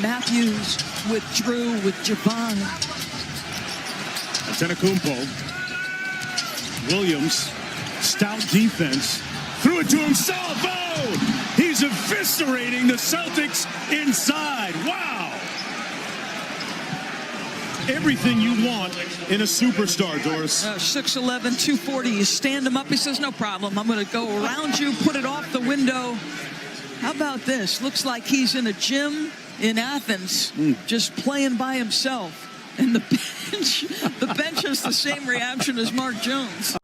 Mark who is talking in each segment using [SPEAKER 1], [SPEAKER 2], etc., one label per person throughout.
[SPEAKER 1] Matthews with Drew, with Javon.
[SPEAKER 2] Antetokounmpo. Williams. Stout defense. Threw it to himself. Oh! He's eviscerating the Celtics inside. Wow! Everything you want in a superstar, Doris.
[SPEAKER 1] 6'11", 240. You stand him up. He says, no problem. I'm going to go around you, put it off the window. How about this? Looks like he's in a gym in Athens, just playing by himself. And the bench has the same reaction as Mark Jones.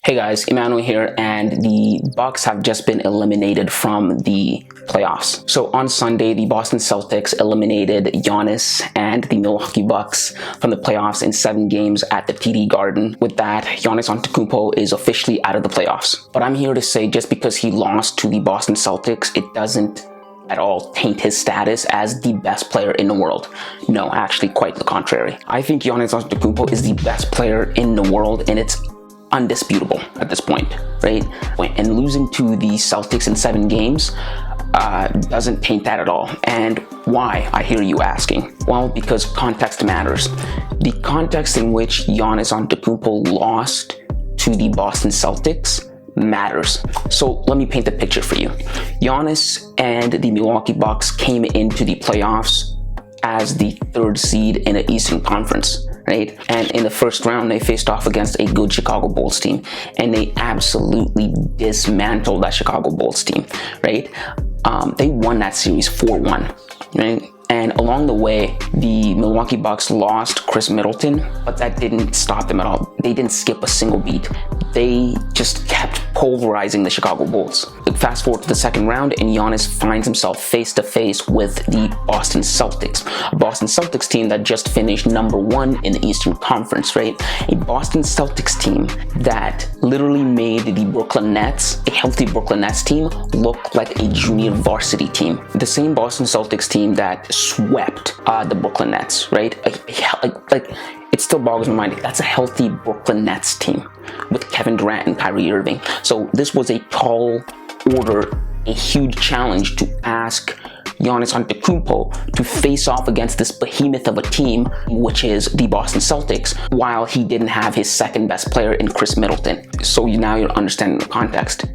[SPEAKER 3] Hey guys, Emmanuel here, and the Bucks have just been eliminated from the playoffs. So on Sunday, the Boston Celtics eliminated Giannis and the Milwaukee Bucks from the playoffs in 7 games at the TD Garden. With that, Giannis Antetokounmpo is officially out of the playoffs. But I'm here to say, just because he lost to the Boston Celtics, it doesn't at all taint his status as the best player in the world. No, actually quite the contrary. I think Giannis Antetokounmpo is the best player in the world, and it's undisputable at this point, right? And losing to the Celtics in 7 games doesn't taint that at all. And why, I hear you asking? Well, because context matters. The context in which Giannis Antetokounmpo lost to the Boston Celtics matters. So let me paint the picture for you. Giannis and the Milwaukee Bucks came into the playoffs as the 3rd seed in the Eastern Conference, right? And in the first round, they faced off against a good Chicago Bulls team, and they absolutely dismantled that Chicago Bulls team, right? They won that series 4-1, right? And along the way, the Milwaukee Bucks lost Khris Middleton, but that didn't stop them at all. They didn't skip a single beat. They just kept pulverizing the Chicago Bulls. Fast forward to the 2nd round, and Giannis finds himself face-to-face with the Boston Celtics. A Boston Celtics team that just finished #1 in the Eastern Conference, right? A Boston Celtics team that literally made the Brooklyn Nets, a healthy Brooklyn Nets team, look like a junior varsity team. The same Boston Celtics team that swept the Brooklyn Nets, right? Like it still boggles my mind. That's a healthy Brooklyn Nets team with Kevin Durant and Kyrie Irving. So this was a tall order, a huge challenge to ask Giannis Antetokounmpo to face off against this behemoth of a team, which is the Boston Celtics, while he didn't have his 2nd best player in Khris Middleton. So now you're understanding the context.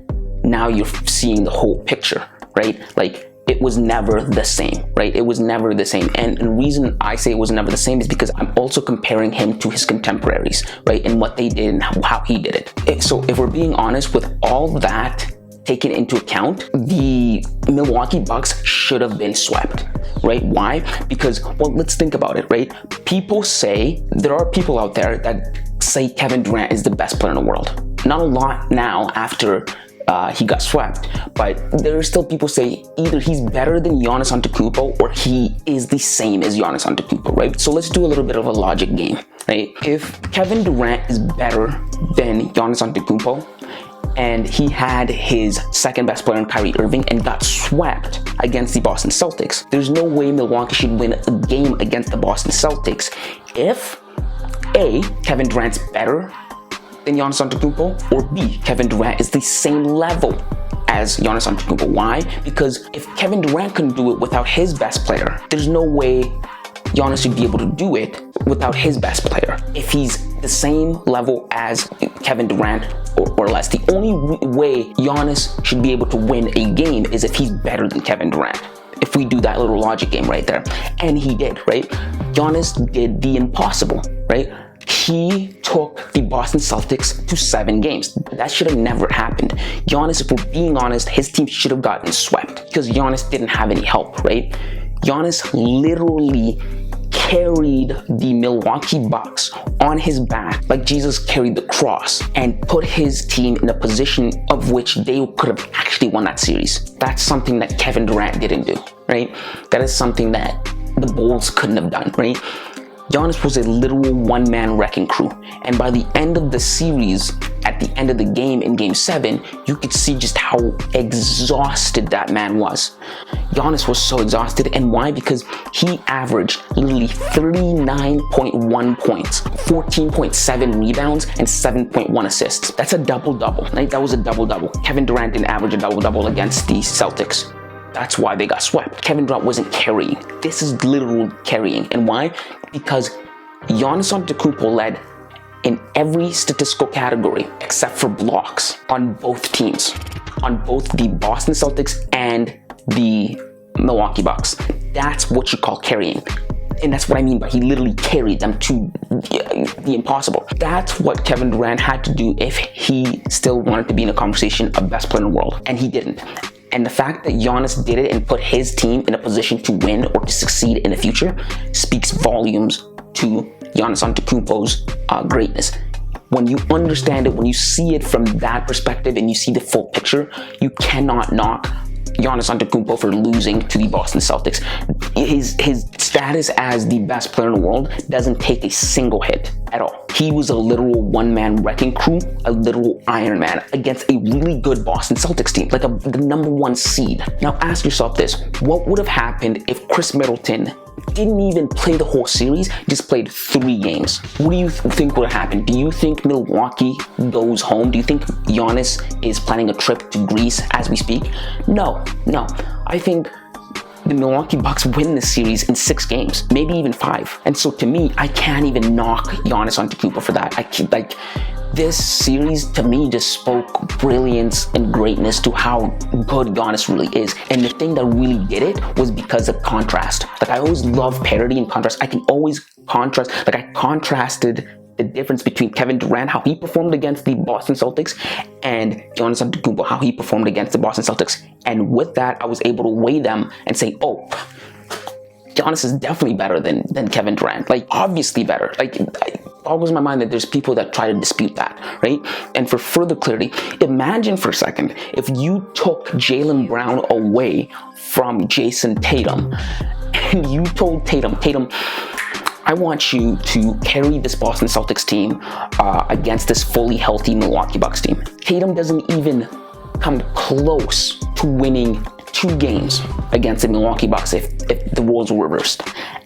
[SPEAKER 3] Now you're seeing the whole picture, right? Like, it was never the same, right? It was never the same. And the reason I say it was never the same is because I'm also comparing him to his contemporaries, right? And what they did and how he did it. So if we're being honest, with all that taken into account, the Milwaukee Bucks should have been swept, right? Why? Because, well, let's think about it, right? There are people out there that say Kevin Durant is the best player in the world. Not a lot now after he got swept, but there are still people say either he's better than Giannis Antetokounmpo or he is the same as Giannis Antetokounmpo, right? So let's do a little bit of a logic game, right? If Kevin Durant is better than Giannis Antetokounmpo, and he had his 2nd best player in Kyrie Irving and got swept against the Boston Celtics, there's no way Milwaukee should win a game against the Boston Celtics if A, Kevin Durant's better than Giannis Antetokounmpo, or B, Kevin Durant is the same level as Giannis Antetokounmpo. Why? Because if Kevin Durant couldn't do it without his best player, there's no way Giannis should be able to do it without his best player. If he's the same level as Kevin Durant or less, the only way Giannis should be able to win a game is if he's better than Kevin Durant. If we do that little logic game right there. And he did, right? Giannis did the impossible, right? He took the Boston Celtics to 7 games. That should have never happened. Giannis, if we're being honest, his team should have gotten swept because Giannis didn't have any help, right? Giannis literally carried the Milwaukee Bucks on his back like Jesus carried the cross and put his team in a position of which they could have actually won that series. That's something that Kevin Durant didn't do, right? That is something that the Bulls couldn't have done, right? Giannis was a literal one-man wrecking crew. And by the end of the series, at the end of the game in Game 7, you could see just how exhausted that man was. Giannis was so exhausted. And why? Because he averaged literally 39.1 points, 14.7 rebounds, and 7.1 assists. That's a double-double, right? That was a double-double. Kevin Durant didn't average a double-double against the Celtics. That's why they got swept. Kevin Durant wasn't carrying. This is literal carrying. And why? Because Giannis Antetokounmpo led in every statistical category except for blocks on both teams, on both the Boston Celtics and the Milwaukee Bucks. That's what you call carrying. And that's what I mean by he literally carried them to the impossible. That's what Kevin Durant had to do if he still wanted to be in a conversation of best player in the world. And he didn't. And the fact that Giannis did it and put his team in a position to win or to succeed in the future speaks volumes to Giannis Antetokounmpo's greatness. When you understand it, when you see it from that perspective and you see the full picture, you cannot knock Giannis Antetokounmpo for losing to the Boston Celtics. His status as the best player in the world doesn't take a single hit at all. He was a literal one-man wrecking crew, a literal Iron Man against a really good Boston Celtics team, like the #1 seed. Now ask yourself this, what would have happened if Khris Middleton didn't even play the whole series, just played 3 games? What do you think would have happened? Do you think Milwaukee goes home? Do you think Giannis is planning a trip to Greece as we speak? No. I think the Milwaukee Bucks win this series in 6 games, maybe even 5. And so to me, I can't even knock Giannis Antetokounmpo for that. This series to me just spoke brilliance and greatness to how good Giannis really is. And the thing that really did it was because of contrast. Like, I always love parity and contrast. I can always contrast. Like, I contrasted the difference between Kevin Durant, how he performed against the Boston Celtics, and Giannis Antetokounmpo, how he performed against the Boston Celtics. And with that, I was able to weigh them and say, oh, Giannis is definitely better than Kevin Durant. Like, obviously better. Like, it boggles my mind that there's people that try to dispute that, right? And for further clarity, imagine for a second if you took Jaylen Brown away from Jason Tatum and you told Tatum, I want you to carry this Boston Celtics team against this fully healthy Milwaukee Bucks team. Tatum doesn't even come close to winning 2 games against the Milwaukee Bucks if the roles were reversed.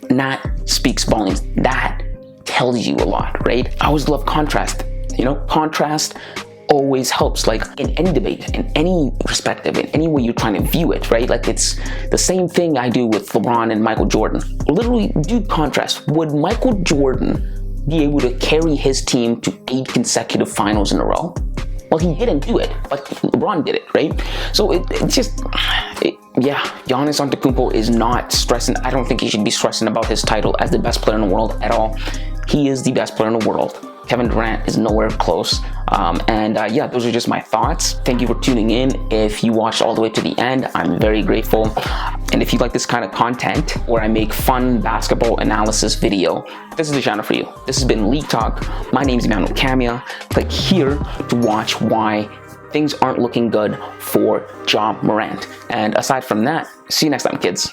[SPEAKER 3] And that speaks volumes. That tells you a lot, right? I always love contrast. You know, contrast always helps, like in any debate, in any perspective, in any way you're trying to view it, right? Like, it's the same thing I do with LeBron and Michael Jordan. Literally, do contrast. Would Michael Jordan be able to carry his team to 8 consecutive finals in a row? Well, he didn't do it, but LeBron did it, right? So yeah, Giannis Antetokounmpo is not stressing. I don't think he should be stressing about his title as the best player in the world at all. He is the best player in the world. Kevin Durant is nowhere close. Yeah, those are just my thoughts. Thank you for tuning in. If you watched all the way to the end, I'm very grateful. And if you like this kind of content where I make fun basketball analysis video, this is the channel for you. This has been League Talk. My name is Emmanuel Camia. Click here to watch why things aren't looking good for Ja Morant. And aside from that, see you next time, kids.